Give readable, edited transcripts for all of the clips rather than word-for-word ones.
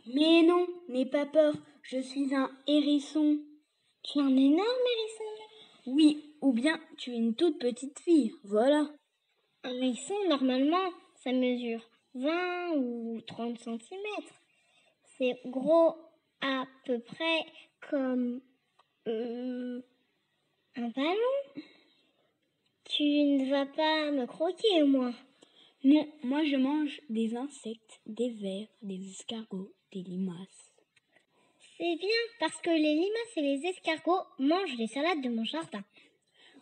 Mais non, n'aie pas peur, je suis un hérisson. Tu es un énorme hérisson? Oui, ou bien tu es une toute petite fille, voilà. Un hérisson, normalement, ça mesure 20 ou 30 centimètres. C'est gros à peu près comme un ballon. Tu ne vas pas me croquer, moi? Non, moi je mange des insectes, des vers, des escargots, des limaces. C'est bien, parce que les limaces et les escargots mangent les salades de mon jardin.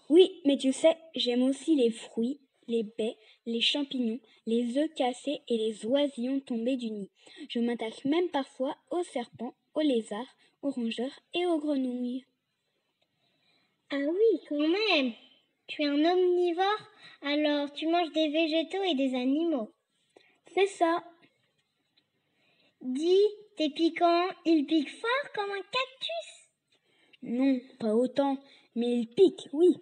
Oui, mais tu sais, j'aime aussi les fruits, les baies, les champignons, les œufs cassés et les oisillons tombés du nid. Je m'attaque même parfois aux serpents, aux lézards, aux rongeurs et aux grenouilles. Ah oui, quand même. Tu es un omnivore, alors tu manges des végétaux et des animaux. C'est ça. Dis, tes piquants, ils piquent fort comme un cactus? Non, pas autant, mais ils piquent, oui.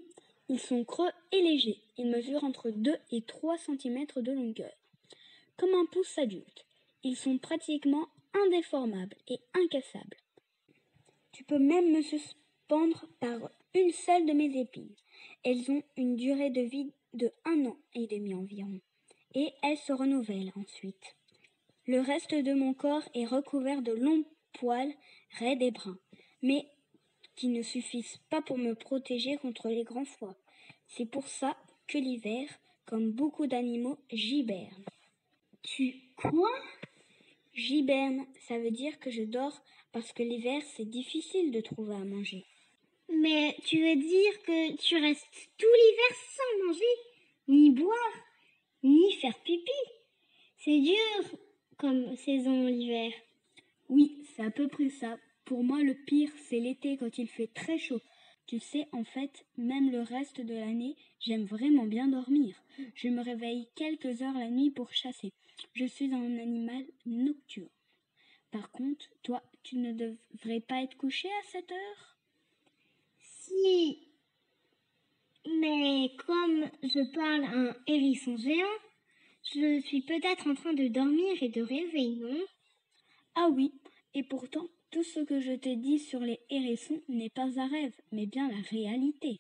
Ils sont creux et légers. Ils mesurent entre 2 et 3 cm de longueur. Comme un pouce adulte. Ils sont pratiquement indéformables et incassables. Tu peux même me suspendre par une seule de mes épines. Elles ont une durée de vie de 1 an et demi environ. Et elles se renouvellent ensuite. Le reste de mon corps est recouvert de longs poils raides et bruns, mais qui ne suffisent pas pour me protéger contre les grands froids. C'est pour ça que l'hiver, comme beaucoup d'animaux, j'hiberne. Tu quoi? J'hiberne, ça veut dire que je dors parce que l'hiver, c'est difficile de trouver à manger. Mais tu veux dire que tu restes tout l'hiver sans manger, ni boire, ni faire pipi? C'est dur comme saison l'hiver. Oui, c'est à peu près ça. Pour moi, le pire, c'est l'été quand il fait très chaud. Tu sais, en fait, même le reste de l'année, j'aime vraiment bien dormir. Je me réveille quelques heures la nuit pour chasser. Je suis un animal nocturne. Par contre, toi, tu ne devrais pas être couché à cette heure? Si, mais comme je parle à un hérisson géant, je suis peut-être en train de dormir et de rêver, non? Ah oui, et pourtant, tout ce que je t'ai dit sur les hérissons n'est pas un rêve, mais bien la réalité.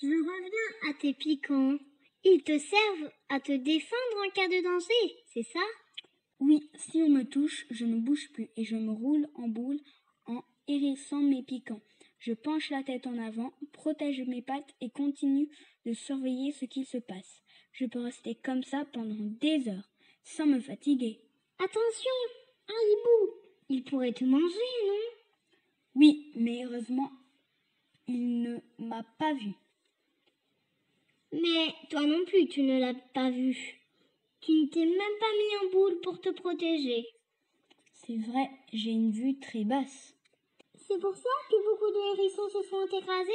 Je reviens à tes piquants. Ils te servent à te défendre en cas de danger, c'est ça? Oui, si on me touche, je ne bouge plus et je me roule en boule en hérissant mes piquants. Je penche la tête en avant, protège mes pattes et continue de surveiller ce qui se passe. Je peux rester comme ça pendant des heures, sans me fatiguer. Attention, un hibou, il pourrait te manger, non? Oui, mais heureusement, il ne m'a pas vu. Mais toi non plus, tu ne l'as pas vu. Tu ne t'es même pas mis en boule pour te protéger. C'est vrai, j'ai une vue très basse. C'est pour ça que beaucoup de hérissons se font écraser?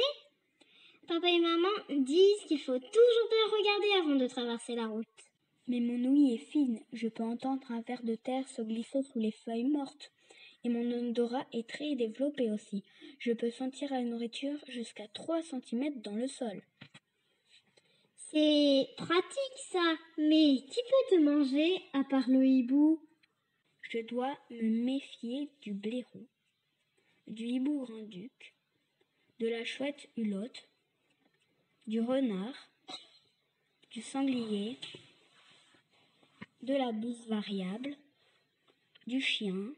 Papa et maman disent qu'il faut toujours bien regarder avant de traverser la route. Mais mon ouïe est fine, je peux entendre un ver de terre se glisser sous les feuilles mortes. Et mon odorat est très développé aussi. Je peux sentir la nourriture jusqu'à 3 cm dans le sol. C'est pratique ça, mais qui peut te manger à part le hibou? Je dois me méfier du blaireau, du hibou grand-duc, de la chouette hulotte, du renard, du sanglier, de la bouse variable, du chien,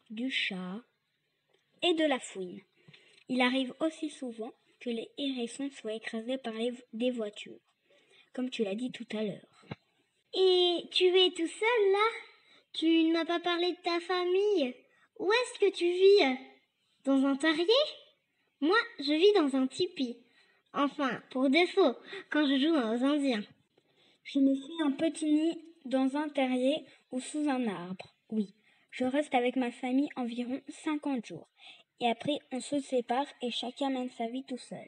du chat et de la fouine. Il arrive aussi souvent que les hérissons soient écrasés par des voitures, comme tu l'as dit tout à l'heure. Et tu es tout seul là? Tu ne m'as pas parlé de ta famille. Où est-ce que tu vis? Dans un terrier? Moi, je vis dans un tipi. Enfin, pour défaut, quand je joue aux Indiens. Je me fais un petit nid dans un terrier ou sous un arbre, oui. Je reste avec ma famille environ 50 jours. Et après, on se sépare et chacun mène sa vie tout seul.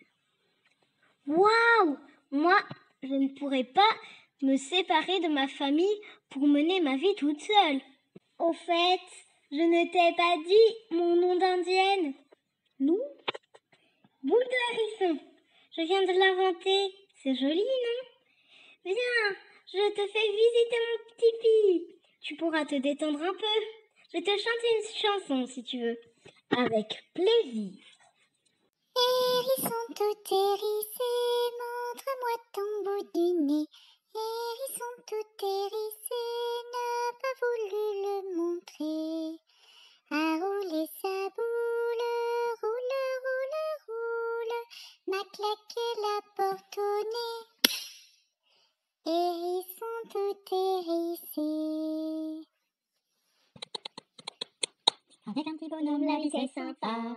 Waouh! Moi, je ne pourrais pas me séparer de ma famille pour mener ma vie toute seule. Au fait, je ne t'ai pas dit mon nom d'indienne. Nous? Boule de hérisson. Je viens de l'inventer. C'est joli, non? Viens, je te fais visiter mon tipi. Tu pourras te détendre un peu. Je vais te chanter une chanson si tu veux. Avec plaisir. Hérisson tout hérissé, montre-moi ton bout du nez. Hérisson tout hérissé, n'a pas voulu le montrer. A roulé sa boule, roule, roule, roule, m'a claqué la porte au nez. Hérisson tout hérissé. Avec un petit bonhomme, la vie c'est sympa.